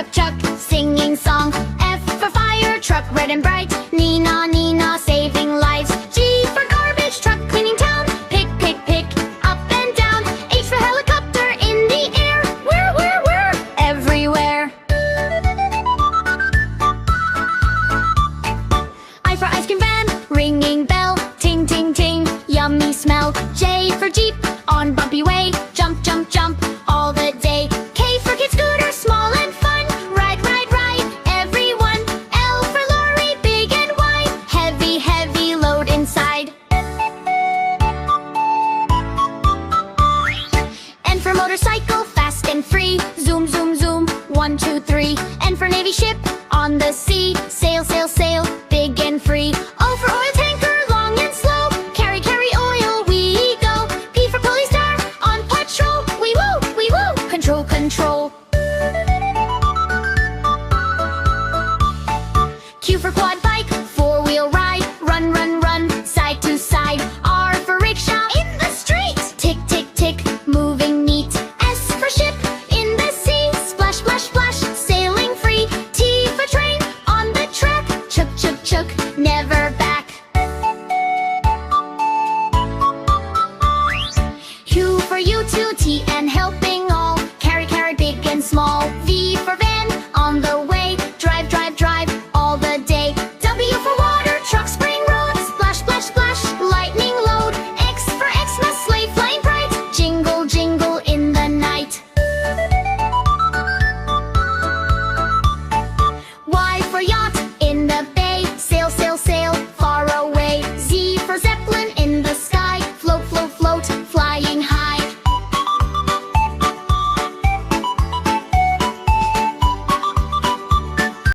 chuck, chuck, singing song. F for fire truck, red and bright. Nina, Nina, saving lives. G for garbage truck, cleaning town. Pick, pick, pick, up and down. H for helicopter in the air. Where, everywhere. I for ice cream van, ringing bell. Ting, ting, ting, yummy smell. J for jeep, on bumpy way. Jump, jump, jump, all the day. K for kid scooter, small and fun. Ride, ride, ride, everyone. L for lorry, big and wide. Heavy, heavy load inside. N for motorcycle, fast and free. Zoom, zoom, zoom, 1, 2, 3. N for navy ship, on the sea. Sail, sail, sail, big and free. O for oil tanker, long and slow. Carry, carry oil, we go. P for police star, on patrol. We woo, control, control. Q for quad